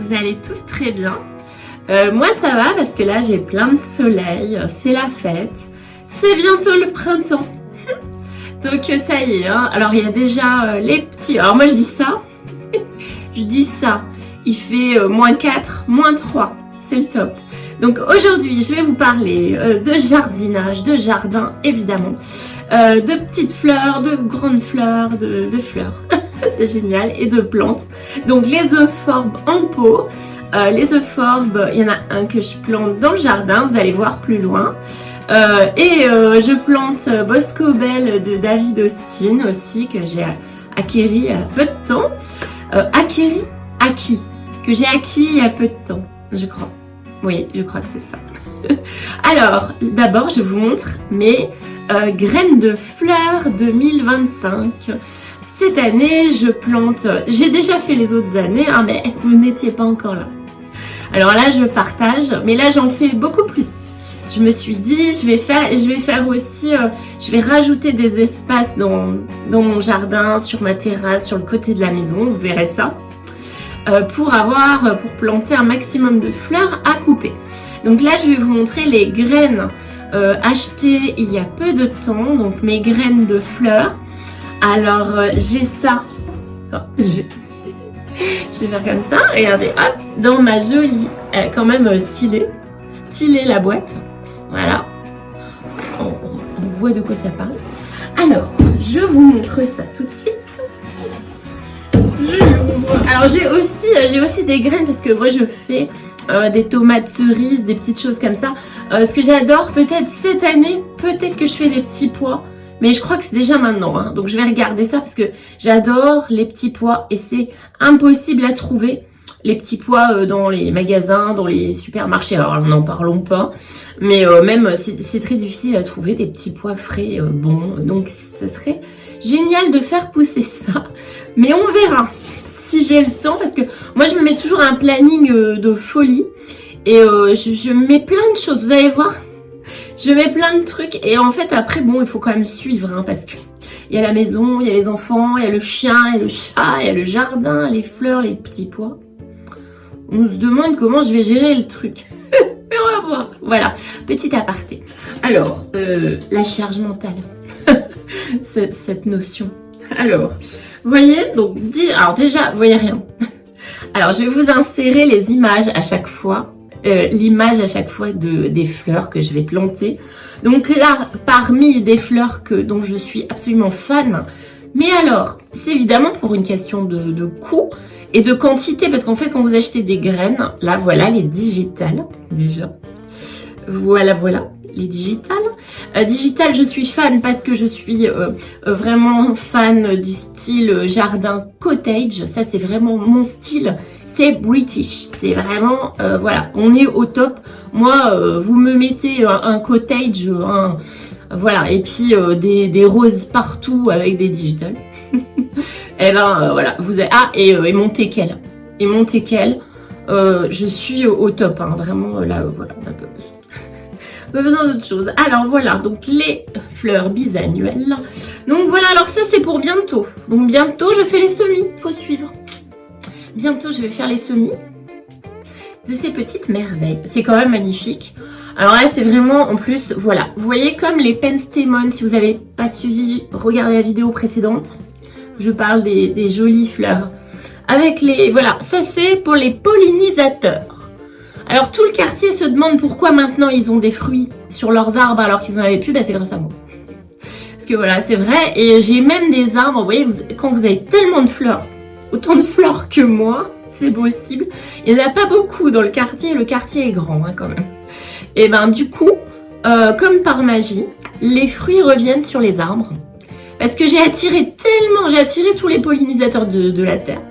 vous allez tous très bien. Moi ça va parce que là j'ai plein de soleil, c'est la fête, c'est bientôt le printemps. Donc ça y est, hein. Alors il y a déjà les petits... Alors moi je dis ça, il fait -4, -3, c'est le top. Donc aujourd'hui je vais vous parler de jardinage, de jardin évidemment, de petites fleurs, de grandes fleurs, de fleurs, c'est génial, et de plantes. Donc les euphorbes en pot, les euphorbes, il y en a un que je plante dans le jardin, vous allez voir plus loin. Je plante Boscobel de David Austin aussi, que j'ai acquis il y a peu de temps. Que j'ai acquis il y a peu de temps, je crois. Oui, je crois que c'est ça. Alors, d'abord, je vous montre mes graines de fleurs 2025. Cette année, je plante... J'ai déjà fait les autres années, hein, mais vous n'étiez pas encore là. Alors là, je partage, mais là, j'en fais beaucoup plus. Je me suis dit, je vais faire aussi... je vais rajouter des espaces dans mon jardin, sur ma terrasse, sur le côté de la maison, vous verrez ça. Pour planter un maximum de fleurs à couper. Donc là, je vais vous montrer les graines achetées il y a peu de temps, donc mes graines de fleurs. Alors, j'ai ça. Oh, je vais faire comme ça, regardez, hop, dans ma jolie, quand même stylée la boîte. Voilà. On voit de quoi ça parle. Alors, je vous montre ça tout de suite. Je l'ouvre. Alors j'ai aussi des graines parce que moi je fais des tomates cerises, des petites choses comme ça. Ce que j'adore peut-être cette année, peut-être que je fais des petits pois, mais je crois que c'est déjà maintenant. Hein. Donc je vais regarder ça parce que j'adore les petits pois et c'est impossible à trouver. Les petits pois dans les magasins, dans les supermarchés, alors n'en parlons pas, mais même c'est très difficile à trouver des petits pois frais bons, donc ça serait génial de faire pousser ça, mais on verra si j'ai le temps, parce que moi je me mets toujours un planning de folie, et je mets plein de choses, vous allez voir, je mets plein de trucs, et en fait après bon il faut quand même suivre, hein, parce que il y a la maison, il y a les enfants, il y a le chien, il y a le chat, il y a le jardin, les fleurs, les petits pois. On se demande comment je vais gérer le truc. Mais on va voir. Voilà, petit aparté. Alors, la charge mentale. cette notion. Alors, vous voyez, donc, alors déjà, vous voyez rien. Alors, je vais vous insérer les images à chaque fois. L'image à chaque fois des fleurs que je vais planter. Donc là, parmi des fleurs dont je suis absolument fan. Mais alors, c'est évidemment pour une question de coût et de quantité, parce qu'en fait, quand vous achetez des graines, là, voilà les digitales, déjà. Voilà, les digitales. Digitales, je suis fan parce que je suis vraiment fan du style jardin cottage. Ça, c'est vraiment mon style. C'est British. C'est vraiment, voilà, on est au top. Moi, vous me mettez un cottage, voilà, et puis des roses partout avec des digitales. Et ben voilà, vous avez... Ah, et mon teckel. Et mon teckel, je suis au top, hein, vraiment, là, voilà, on a pas besoin d'autre chose. Alors voilà, donc les fleurs bisannuelles. Donc voilà, alors ça c'est pour bientôt. Donc bientôt je fais les semis, faut suivre. Bientôt je vais faire les semis. C'est ces petites merveilles. C'est quand même magnifique. Alors là c'est vraiment, en plus, voilà. Vous voyez comme les penstemon, si vous n'avez pas suivi, regardez la vidéo précédente. Je parle des jolies fleurs. Avec les... Voilà, ça c'est pour les pollinisateurs. Alors tout le quartier se demande pourquoi maintenant ils ont des fruits sur leurs arbres alors qu'ils n'en avaient plus. Bah c'est grâce à moi. Parce que voilà, c'est vrai. Et j'ai même des arbres, vous voyez, quand vous avez tellement de fleurs, autant de fleurs que moi, c'est possible. Il n'y en a pas beaucoup dans le quartier est grand, hein, quand même. Et ben du coup, comme par magie, les fruits reviennent sur les arbres. Parce que j'ai attiré tous les pollinisateurs de la terre.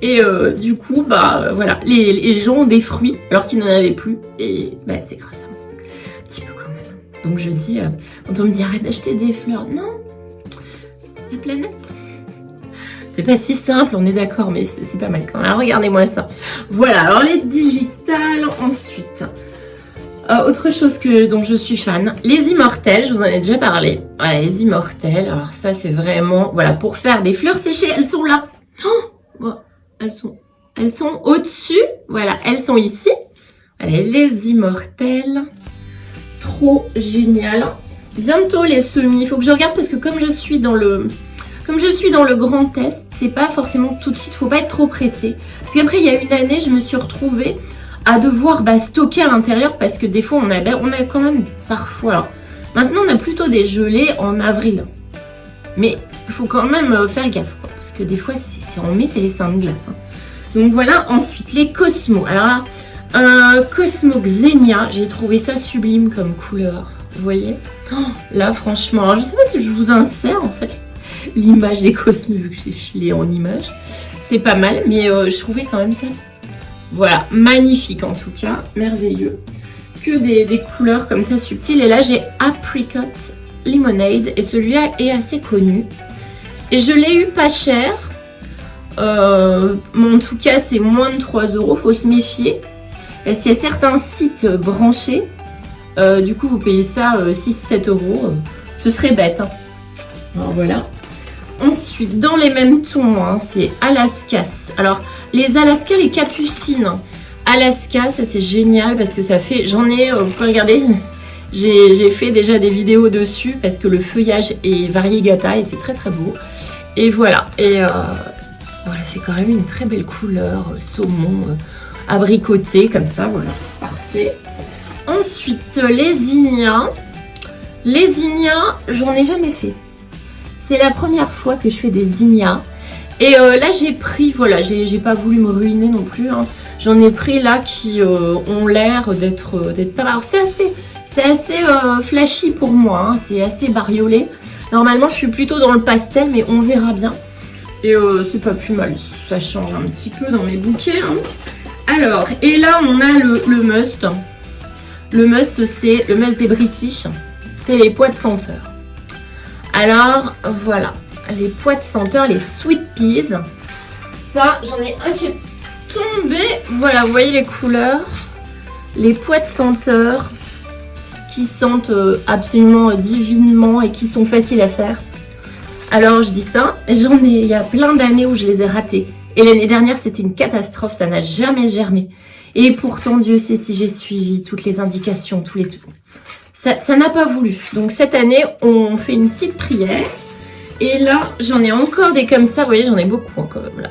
Et du coup, bah voilà, les gens ont des fruits alors qu'ils n'en avaient plus. Et bah c'est grâce à moi. Un petit peu quand même. Donc je dis, quand on me dit arrête d'acheter des fleurs, non, la planète. C'est pas si simple, on est d'accord, mais c'est pas mal quand même. Alors, regardez-moi ça. Voilà, alors les digitales ensuite. Autre chose dont je suis fan, les immortelles, je vous en ai déjà parlé. Voilà, les immortelles, alors ça c'est vraiment, voilà, pour faire des fleurs séchées, elles sont là. Oh, bon, elles sont Elles sont au-dessus. Voilà, elles sont ici. Allez, les immortelles. Trop génial. Bientôt les semis. Il faut que je regarde parce que comme je suis dans le grand test, c'est pas forcément tout de suite. Faut pas être trop pressé. Parce qu'après, il y a une année, je me suis retrouvée à devoir stocker à l'intérieur parce que des fois, on a quand même parfois. Alors, maintenant, on a plutôt des gelées en avril. Mais il faut quand même faire gaffe, quoi, parce que des fois, c'est en mai, c'est les seins de glace. Hein. Donc voilà, ensuite, les Cosmo. Alors là, un Cosmo Xenia, j'ai trouvé ça sublime comme couleur. Vous voyez? Oh, là, franchement, alors, je sais pas si je vous insère, en fait, l'image des Cosmo, vu que je l'ai en image. C'est pas mal, mais je trouvais quand même ça. Voilà, magnifique en tout cas, merveilleux. Que des couleurs comme ça subtiles. Et là, j'ai Apricot Lemonade, et celui-là est assez connu. Et je l'ai eu pas cher. En tout cas, c'est moins de 3 €, faut se méfier. Parce qu'il y a certains sites branchés. Du coup, vous payez ça 6-7 €. Ce serait bête. Hein. Alors voilà. Ensuite, dans les mêmes tons, hein, c'est Alaskas. Alors, les Alaskas, les capucines. Alaska, ça c'est génial parce que ça fait... J'en ai... vous pouvez regarder. J'ai fait déjà des vidéos dessus parce que le feuillage est variegata et c'est très très beau. Et voilà. Et voilà, c'est quand même une très belle couleur. Saumon abricoté comme ça. Voilà. Parfait. Ensuite, les zinnias. Les zinnias, j'en ai jamais fait. C'est la première fois que je fais des zinnias. Et là, j'ai pris, voilà, j'ai pas voulu me ruiner non plus. Hein. J'en ai pris là qui ont l'air d'être pas mal. Alors, c'est assez flashy pour moi. Hein. C'est assez bariolé. Normalement, je suis plutôt dans le pastel, mais on verra bien. Et c'est pas plus mal. Ça change un petit peu dans mes bouquets. Hein. Alors, et là, on a le must. Le must, c'est le must des British. C'est les pois de senteur. Alors, voilà. Les pois de senteur, les sweet peas. Ça, j'en ai un qui est tombé. Voilà, vous voyez les couleurs. Les pois de senteur qui sentent absolument divinement et qui sont faciles à faire. Alors, je dis ça, il y a plein d'années où je les ai ratés. Et l'année dernière, c'était une catastrophe, ça n'a jamais germé. Et pourtant, Dieu sait si j'ai suivi toutes les indications, ça n'a pas voulu. Donc cette année, on fait une petite prière. Et là, j'en ai encore des comme ça. Vous voyez, j'en ai beaucoup quand même là.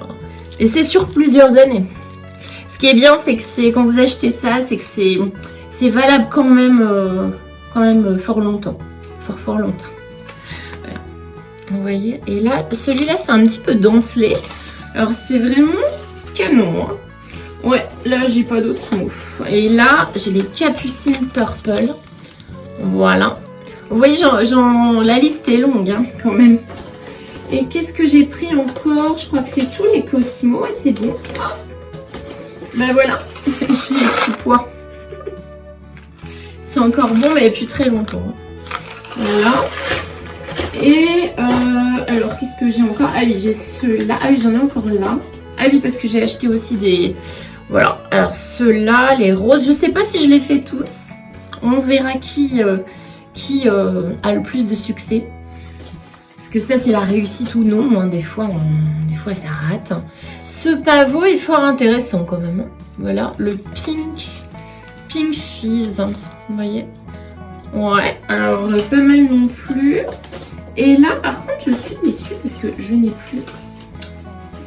Et c'est sur plusieurs années. Ce qui est bien, c'est que quand vous achetez ça, c'est que c'est valable quand même fort longtemps. Fort longtemps. Voilà. Vous voyez. Et là, celui-là, c'est un petit peu dentelé. Alors, c'est vraiment canon. Hein. Ouais, là, j'ai pas d'autres mots. Et là, j'ai les capucines purple. Voilà. Vous voyez, la liste est longue, hein, quand même. Et qu'est-ce que j'ai pris encore? Je crois que c'est tous les Cosmo. Et c'est bon. Ah. Ben voilà. J'ai les petits pois. C'est encore bon, mais depuis très longtemps. Voilà. Et alors, qu'est-ce que j'ai encore? Ah oui, j'ai ceux-là. Ah oui, j'en ai encore là. Ah oui, parce que j'ai acheté aussi des... Voilà. Alors, ceux-là, les roses. Je sais pas si je les fais tous. On verra qui a le plus de succès. Parce que ça, c'est la réussite ou non. Hein. Des fois, ça rate. Ce pavot est fort intéressant quand même. Voilà, le Pink Fizz. Vous voyez? Ouais, alors pas mal non plus. Et là, par contre, je suis déçue parce que je n'ai plus.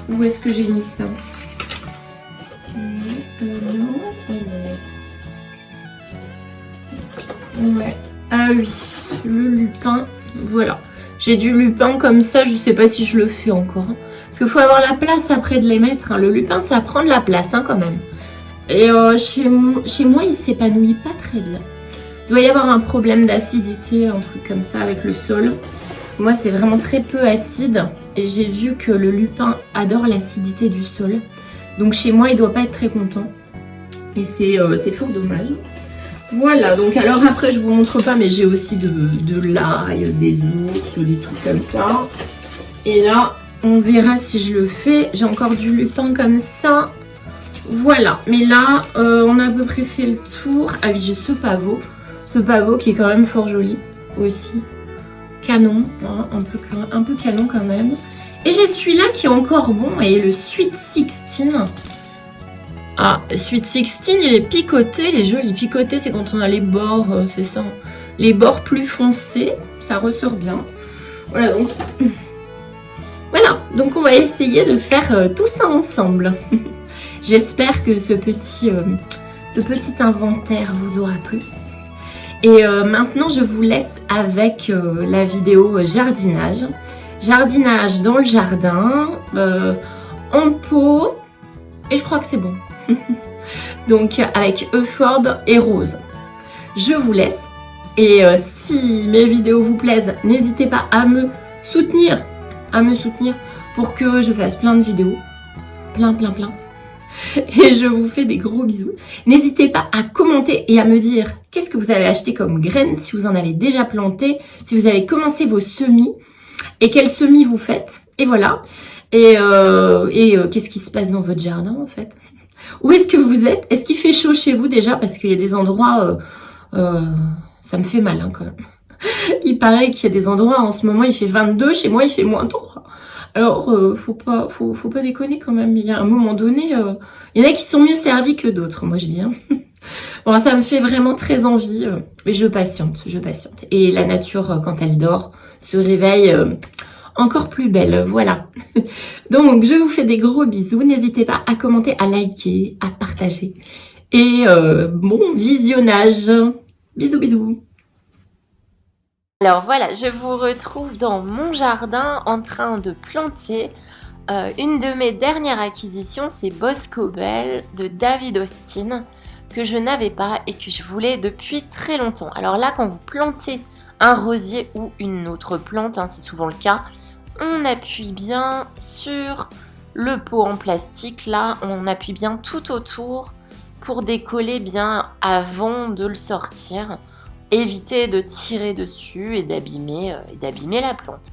Où est-ce que j'ai mis ça? Ouais. Ah oui, le lupin. Voilà. J'ai du lupin comme ça, je sais pas si je le fais encore. Parce qu'il faut avoir la place après de les mettre. Hein. Le lupin, ça prend de la place hein, quand même. Et chez moi, il s'épanouit pas très bien. Il doit y avoir un problème d'acidité, un truc comme ça avec le sol. Moi, c'est vraiment très peu acide. Et j'ai vu que le lupin adore l'acidité du sol. Donc chez moi, il doit pas être très content. Et c'est fort dommage. Voilà, donc alors après, je vous montre pas, mais j'ai aussi de l'ail, des ours, des trucs comme ça. Et là, on verra si je le fais. J'ai encore du lupin comme ça. Voilà, mais là, on a à peu près fait le tour. Ah oui, j'ai ce pavot. Ce pavot qui est quand même fort joli aussi. Canon, hein, un peu canon quand même. Et j'ai celui-là qui est encore bon, et le Sweet 16. Ah, Sweet 16, il est picoté, les jolis picotés, c'est quand on a les bords, c'est ça. Les bords plus foncés, ça ressort bien. Voilà, donc on va essayer de faire tout ça ensemble. J'espère que ce petit inventaire vous aura plu. Et maintenant, je vous laisse avec la vidéo jardinage. Jardinage dans le jardin, en pot, et je crois que c'est bon. Donc avec Euphorbe et Rose. Je vous laisse. Et si mes vidéos vous plaisent, n'hésitez pas à me soutenir pour que je fasse plein de vidéos. Plein. Et je vous fais des gros bisous. N'hésitez pas à commenter et à me dire qu'est-ce que vous avez acheté comme graines, si vous en avez déjà planté, si vous avez commencé vos semis et quels semis vous faites. Et voilà. Et qu'est-ce qui se passe dans votre jardin en fait? Où est-ce que vous êtes? Est-ce qu'il fait chaud chez vous déjà? Parce qu'il y a des endroits, ça me fait mal hein, quand même. Il paraît qu'il y a des endroits en ce moment il fait 22, chez moi il fait -3. Alors, faut pas déconner quand même. Il y a un moment donné, il y en a qui sont mieux servis que d'autres, moi je dis. Hein. Bon, ça me fait vraiment très envie, mais je patiente. Et la nature, quand elle dort, se réveille encore plus belle, voilà. Donc, je vous fais des gros bisous. N'hésitez pas à commenter, à liker, à partager. Et bon visionnage. Bisous. Alors voilà, je vous retrouve dans mon jardin en train de planter. Une de mes dernières acquisitions, c'est Boscobel de David Austin, que je n'avais pas et que je voulais depuis très longtemps. Alors là, quand vous plantez un rosier ou une autre plante, hein, c'est souvent le cas, on appuie bien sur le pot en plastique. Là, on appuie bien tout autour pour décoller bien avant de le sortir. Éviter de tirer dessus et d'abîmer la plante.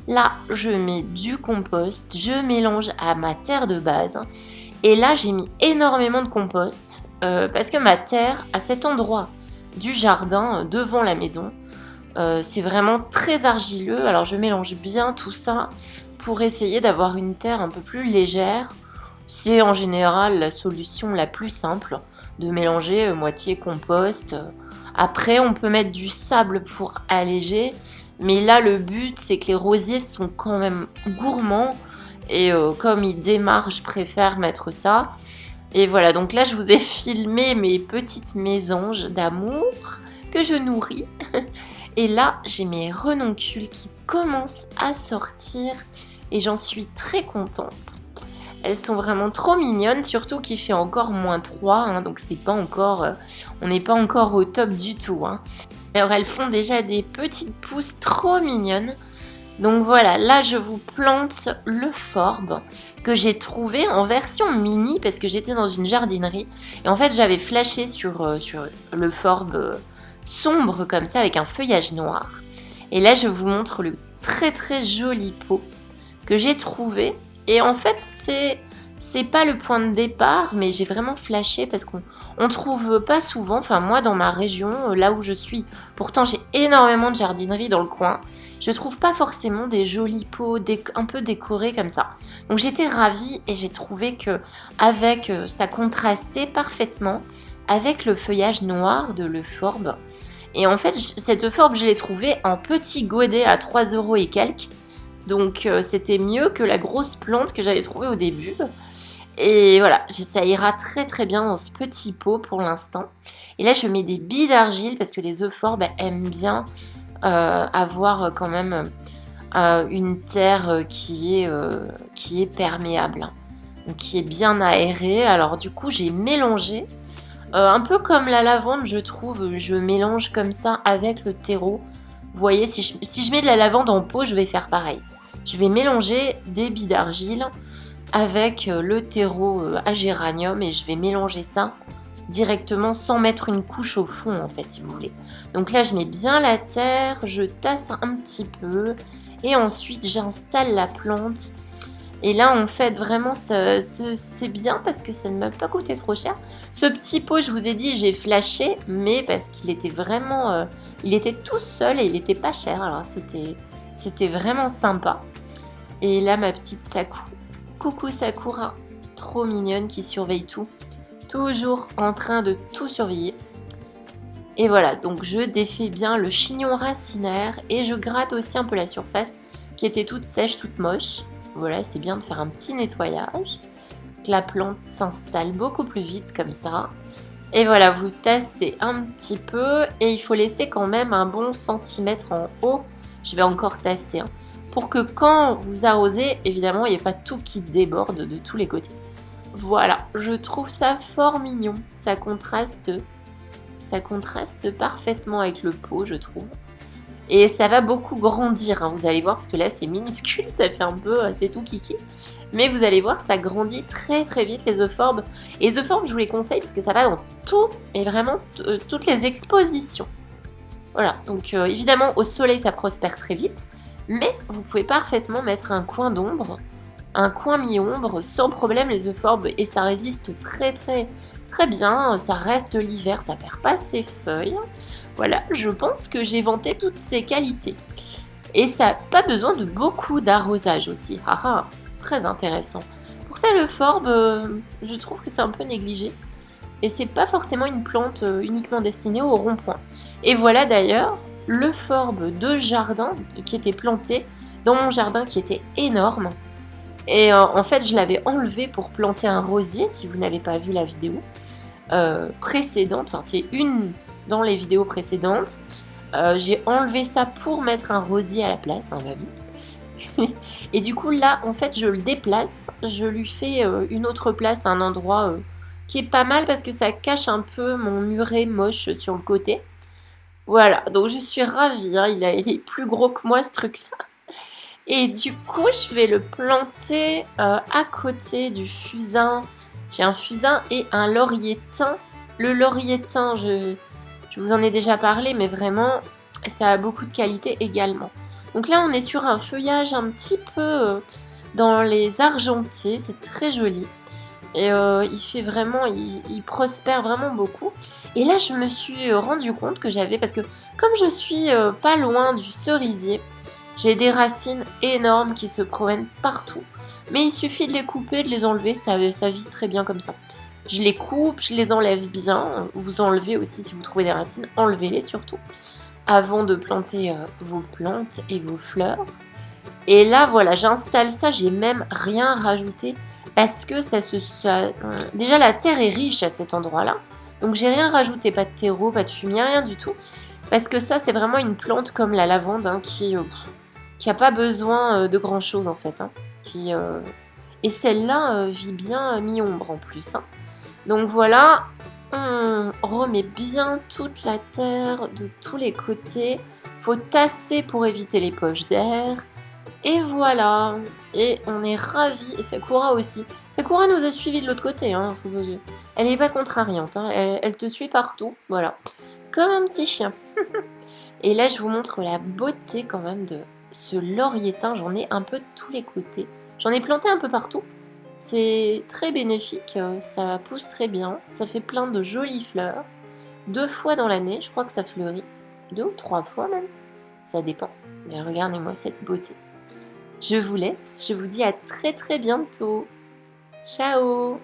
Là, je mets du compost, je mélange à ma terre de base. Et là, j'ai mis énormément de compost parce que ma terre, à cet endroit du jardin, devant la maison, c'est vraiment très argileux. Alors, je mélange bien tout ça pour essayer d'avoir une terre un peu plus légère. C'est en général la solution la plus simple de mélanger moitié compost. Après, on peut mettre du sable pour alléger. Mais là, le but, c'est que les rosiers sont quand même gourmands. Et comme ils démarrent, je préfère mettre ça. Et voilà, donc là, je vous ai filmé mes petites mésanges d'amour que je nourris. Et là, j'ai mes renoncules qui commencent à sortir. Et j'en suis très contente. Elles sont vraiment trop mignonnes, surtout qu'il fait encore -3, hein, donc c'est pas encore, on n'est pas encore au top du tout. Hein. Alors elles font déjà des petites pousses trop mignonnes. Donc voilà, là je vous plante l'Euphorbe que j'ai trouvé en version mini parce que j'étais dans une jardinerie. Et en fait j'avais flashé sur l'Euphorbe sombre comme ça avec un feuillage noir. Et là je vous montre le très joli pot que j'ai trouvé. Et en fait, c'est pas le point de départ, mais j'ai vraiment flashé parce qu'on trouve pas souvent, enfin moi dans ma région, là où je suis, pourtant j'ai énormément de jardineries dans le coin, je trouve pas forcément des jolis pots un peu décorés comme ça. Donc j'étais ravie et j'ai trouvé que avec ça contrastait parfaitement avec le feuillage noir de l'Euphorbe. Et en fait, cette Euphorbe, je l'ai trouvée en petit godet à 3 € et quelques. Donc c'était mieux que la grosse plante que j'avais trouvée au début. Et voilà, ça ira très bien dans ce petit pot pour l'instant. Et là je mets des billes d'argile parce que les euphorbes aiment bien avoir quand même une terre qui est perméable, donc qui est bien aérée. Alors du coup j'ai mélangé, un peu comme la lavande je trouve, je mélange comme ça avec le terreau. Vous voyez, si je mets de la lavande en pot, je vais faire pareil. Je vais mélanger des billes d'argile avec le terreau à géranium et je vais mélanger ça directement sans mettre une couche au fond en fait si vous voulez. Donc là je mets bien la terre, je tasse un petit peu et ensuite j'installe la plante. Et là en fait vraiment c'est bien parce que ça ne m'a pas coûté trop cher. Ce petit pot je vous ai dit j'ai flashé mais parce qu'il était vraiment, il était tout seul et il n'était pas cher alors c'était vraiment sympa. Et là ma petite Sakou, coucou Sakura, trop mignonne qui surveille tout. toujours en train de tout surveiller. Et voilà, donc je défais bien le chignon racinaire et je gratte aussi un peu la surface qui était toute sèche, toute moche. Voilà, c'est bien de faire un petit nettoyage. Que la plante s'installe beaucoup plus vite comme ça. Et voilà, vous tassez un petit peu et il faut laisser quand même un bon centimètre en haut. Je vais encore tasser, hein, pour que quand vous arrosez, évidemment, il n'y ait pas tout qui déborde de tous les côtés. Voilà, je trouve ça fort mignon. Ça contraste parfaitement avec le pot, je trouve. Et ça va beaucoup grandir, hein, vous allez voir, parce que là c'est minuscule, ça fait un peu, c'est tout kiki. Mais vous allez voir, ça grandit très très vite les euphorbes. Et les euphorbes, je vous les conseille parce que ça va dans tout, et vraiment toutes les expositions. Voilà, donc évidemment au soleil ça prospère très vite, mais vous pouvez parfaitement mettre un coin d'ombre, un coin mi-ombre, sans problème les euphorbes, et ça résiste très très très bien, ça reste l'hiver, ça perd pas ses feuilles. Voilà, je pense que j'ai vanté toutes ses qualités. Et ça n'a pas besoin de beaucoup d'arrosage aussi. Ah ah, très intéressant. Pour ça, l'euphorbes, je trouve que c'est un peu négligé. Et c'est pas forcément une plante uniquement destinée au rond-point. Et voilà d'ailleurs l'euphorbes de jardin qui était planté dans mon jardin qui était énorme. Et en fait, je l'avais enlevé pour planter un rosier, si vous n'avez pas vu la vidéo précédente. Enfin, c'est une dans les vidéos précédentes. J'ai enlevé ça pour mettre un rosier à la place, hein, mamie. Et du coup, là, en fait, je le déplace. Je lui fais une autre place à un endroit qui est pas mal parce que ça cache un peu mon muret moche sur le côté. Voilà, donc je suis ravie. Hein, il est plus gros que moi, ce truc-là. Et du coup, je vais le planter à côté du fusain. J'ai un fusain et un laurier thym. Le laurier thym, je vous en ai déjà parlé, mais vraiment, ça a beaucoup de qualité également. Donc là, on est sur un feuillage un petit peu dans les argentés. C'est très joli. Et il fait vraiment, il prospère vraiment beaucoup. Et là, je me suis rendu compte que j'avais, parce que comme je suis pas loin du cerisier, j'ai des racines énormes qui se promènent partout. Mais il suffit de les couper, de les enlever, ça vit très bien comme ça. Je les coupe, je les enlève bien. Vous enlevez aussi si vous trouvez des racines, enlevez-les surtout. Avant de planter vos plantes et vos fleurs. Et là, voilà, j'installe ça, j'ai même rien rajouté. Parce que déjà la terre est riche à cet endroit-là. Donc j'ai rien rajouté, pas de terreau, pas de fumier, rien du tout. Parce que ça, c'est vraiment une plante comme la lavande hein, qui a pas besoin de grand chose en fait. Hein, Et celle-là vit bien mi-ombre en plus. Hein. Donc voilà, on remet bien toute la terre de tous les côtés. Faut tasser pour éviter les poches d'air. Et voilà, et on est ravis. Et Sakura aussi. Sakura nous a suivis de l'autre côté. Hein, elle n'est pas contrariante, hein, elle te suit partout. Voilà, comme un petit chien. Et là, je vous montre la beauté quand même de ce laurier thym. J'en ai un peu de tous les côtés. J'en ai planté un peu partout. C'est très bénéfique, ça pousse très bien. Ça fait plein de jolies fleurs. 2 fois dans l'année, je crois que ça fleurit. 2 ou 3 fois même. Ça dépend. Mais regardez-moi cette beauté. Je vous laisse. Je vous dis à très très bientôt. Ciao!